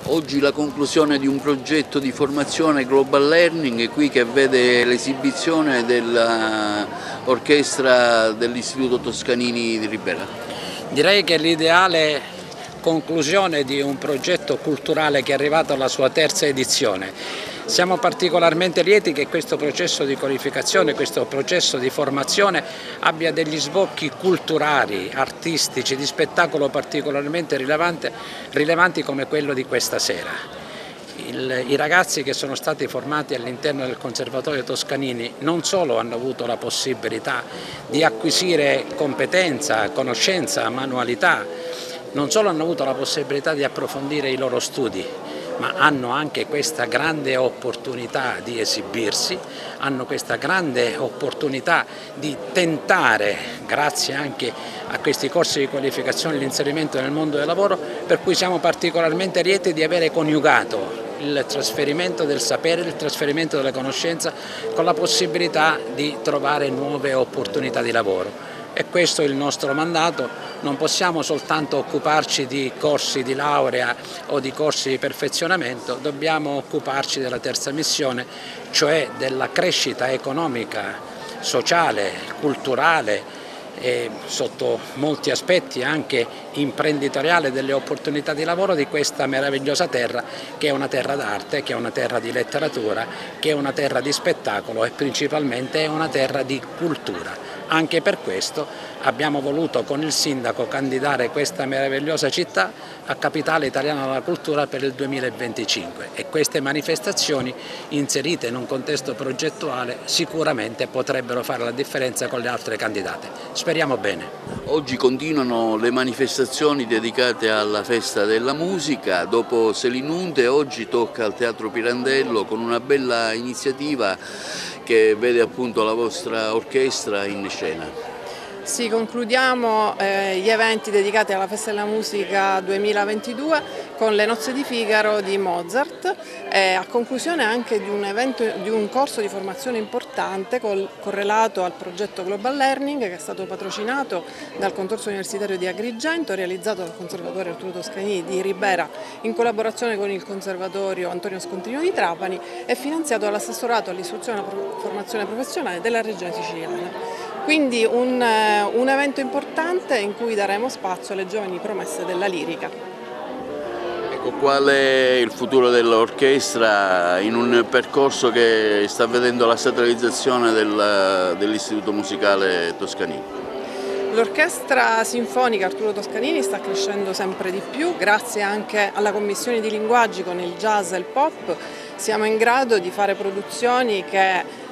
Oggi la conclusione di un progetto di formazione Global Learning, qui che vede l'esibizione dell'orchestra dell'Istituto Toscanini di Ribera. Direi che è l'ideale conclusione di un progetto culturale che è arrivato alla sua terza edizione. Siamo particolarmente lieti che questo processo di qualificazione, questo processo di formazione abbia degli sbocchi culturali, artistici, di spettacolo particolarmente rilevanti come quello di questa sera. I ragazzi che sono stati formati all'interno del Conservatorio Toscanini non solo hanno avuto la possibilità di acquisire competenza, conoscenza, manualità, non solo hanno avuto la possibilità di approfondire i loro studi, ma hanno anche questa grande opportunità di esibirsi, hanno questa grande opportunità di tentare, grazie anche a questi corsi di qualificazione, l'inserimento nel mondo del lavoro, per cui siamo particolarmente lieti di avere coniugato il trasferimento del sapere, il trasferimento della conoscenza con la possibilità di trovare nuove opportunità di lavoro. E questo è il nostro mandato, non possiamo soltanto occuparci di corsi di laurea o di corsi di perfezionamento, dobbiamo occuparci della terza missione, cioè della crescita economica, sociale, culturale e sotto molti aspetti anche imprenditoriale delle opportunità di lavoro di questa meravigliosa terra che è una terra d'arte, che è una terra di letteratura, che è una terra di spettacolo e principalmente è una terra di cultura. Anche per questo abbiamo voluto con il sindaco candidare questa meravigliosa città a capitale italiana della cultura per il 2025 e queste manifestazioni inserite in un contesto progettuale sicuramente potrebbero fare la differenza con le altre candidate. Speriamo bene. Oggi continuano le manifestazioni dedicate alla festa della musica, dopo Selinunte oggi tocca al Teatro Pirandello con una iniziativa che vede appunto la vostra orchestra in scena. Sì, concludiamo gli eventi dedicati alla Festa della Musica 2022 con le Nozze di Figaro di Mozart, a conclusione anche di un corso di formazione importante correlato al progetto Global Learning che è stato patrocinato dal Consorzio Universitario di Agrigento, realizzato dal Conservatorio Arturo Toscanini di Ribera in collaborazione con il Conservatorio Antonio Scontrino di Trapani e finanziato dall'assessorato all'istruzione e alla formazione professionale della Regione Siciliana. Quindi un evento importante in cui daremo spazio alle giovani promesse della lirica. Ecco, qual è il futuro dell'orchestra in un percorso che sta vedendo la statalizzazione dell'Istituto Musicale Toscanini? L'Orchestra Sinfonica Arturo Toscanini sta crescendo sempre di più, grazie anche alla commissione di linguaggi con il jazz e il pop. Siamo in grado di fare produzioni che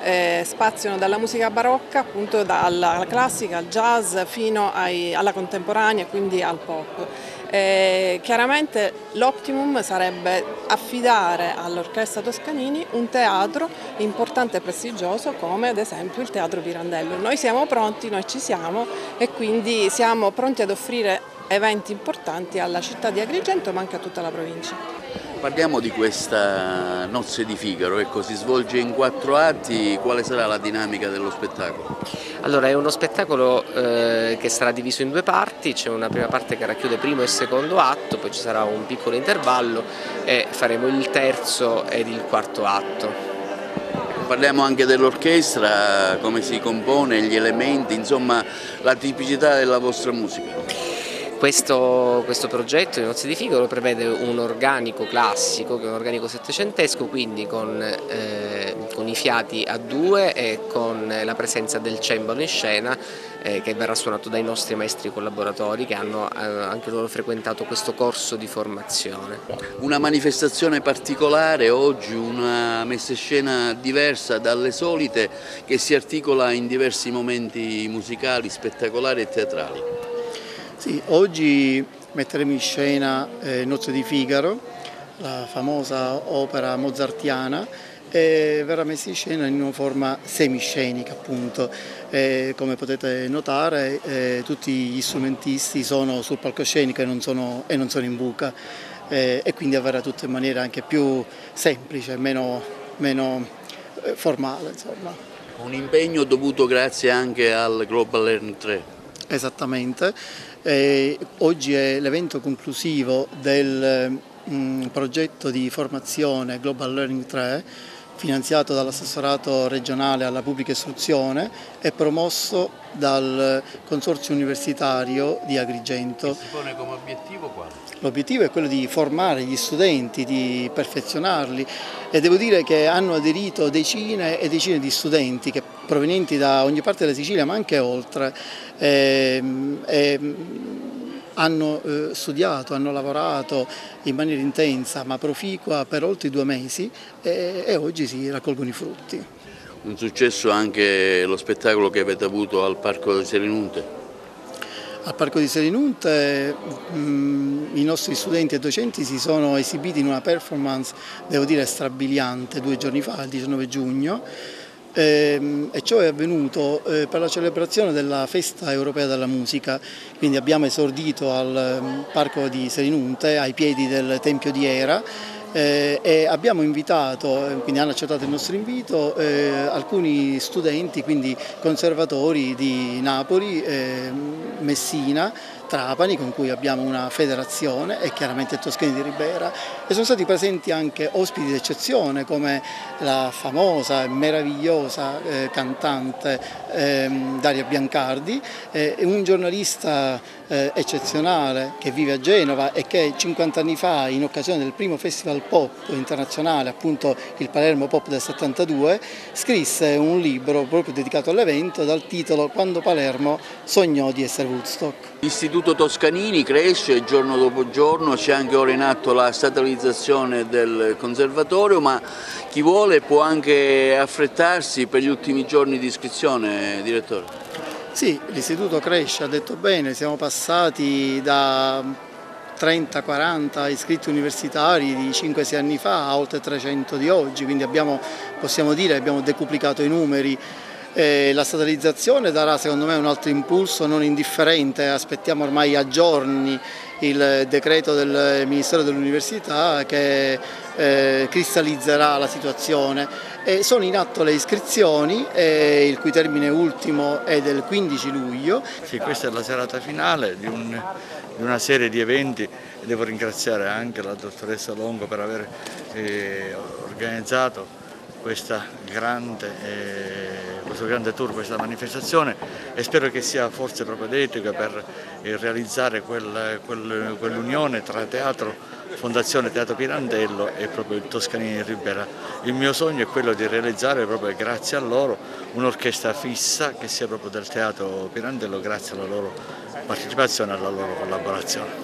spaziano dalla musica barocca, appunto dalla classica al jazz fino alla contemporanea, quindi al pop. Chiaramente l'optimum sarebbe affidare all'Orchestra Toscanini un teatro importante e prestigioso come ad esempio il Teatro Pirandello. Noi siamo pronti, noi ci siamo e quindi siamo pronti ad offrire eventi importanti alla città di Agrigento ma anche a tutta la provincia. Parliamo di questa Nozze di Figaro, ecco, si svolge in 4 atti, quale sarà la dinamica dello spettacolo? Allora, è uno spettacolo che sarà diviso in 2 parti, c'è una prima parte che racchiude primo e secondo atto, poi ci sarà un piccolo intervallo e faremo il terzo ed il quarto atto. Parliamo anche dell'orchestra, come si compone, gli elementi, insomma la tipicità della vostra musica. Questo progetto di Nozze di Figaro prevede un organico classico, che è un organico settecentesco, quindi con i fiati a 2 e con la presenza del cembalo in scena che verrà suonato dai nostri maestri collaboratori che hanno anche loro frequentato questo corso di formazione. Una manifestazione particolare oggi, una messa in scena diversa dalle solite che si articola in diversi momenti musicali, spettacolari e teatrali. Sì, oggi metteremo in scena Nozze di Figaro, la famosa opera mozartiana, e verrà messa in scena in una forma semiscenica appunto. Come potete notare tutti gli strumentisti sono sul palcoscenico e non sono in buca e quindi avverrà tutto in maniera anche più semplice, meno formale, insomma. Un impegno dovuto grazie anche al Global Learning 3. Esattamente. Oggi è l'evento conclusivo del un progetto di formazione Global Learning 3 finanziato dall'assessorato regionale alla pubblica istruzione e promosso dal consorzio universitario di Agrigento. Che si pone come obiettivo quale? L'obiettivo è quello di formare gli studenti, di perfezionarli, e devo dire che hanno aderito decine e decine di studenti che provenienti da ogni parte della Sicilia ma anche oltre. Hanno studiato, hanno lavorato in maniera intensa ma proficua per oltre 2 mesi e oggi si raccolgono i frutti. Un successo anche lo spettacolo che avete avuto al Parco di Selinunte? Al Parco di Selinunte i nostri studenti e docenti si sono esibiti in una performance, devo dire, strabiliante 2 giorni fa, il 19 giugno. E ciò è avvenuto per la celebrazione della Festa Europea della Musica, quindi abbiamo esordito al Parco di Selinunte ai piedi del Tempio di Era e abbiamo invitato, quindi hanno accettato il nostro invito, alcuni studenti, quindi conservatori di Napoli, Messina, Trapani, con cui abbiamo una federazione, e chiaramente Toscani di Ribera, e sono stati presenti anche ospiti d'eccezione come la famosa e meravigliosa cantante Daria Biancardi, un giornalista eccezionale che vive a Genova e che 50 anni fa, in occasione del primo festival pop internazionale, appunto il Palermo Pop del 72, scrisse un libro proprio dedicato all'evento dal titolo Quando Palermo sognò di essere Woodstock. L'Istituto Toscanini cresce giorno dopo giorno, c'è anche ora in atto la statalizzazione del conservatorio, ma chi vuole può anche affrettarsi per gli ultimi giorni di iscrizione, direttore? Sì, l'istituto cresce, ha detto bene, siamo passati da 30-40 iscritti universitari di 5-6 anni fa a oltre 300 di oggi, quindi possiamo dire che abbiamo decuplicato i numeri. La statalizzazione darà secondo me un altro impulso non indifferente, aspettiamo ormai a giorni il decreto del Ministero dell'Università che cristallizzerà la situazione. Sono in atto le iscrizioni, il cui termine ultimo è del 15 luglio. Sì, questa è la serata finale di una serie di eventi e devo ringraziare anche la dottoressa Longo per aver organizzato questo grande tour, questa manifestazione, e spero che sia forse propedeutico per realizzare quell'unione tra Fondazione Teatro Pirandello e proprio il Toscanini di Ribera. Il mio sogno è quello di realizzare, proprio grazie a loro, un'orchestra fissa che sia proprio del Teatro Pirandello, grazie alla loro partecipazione e alla loro collaborazione.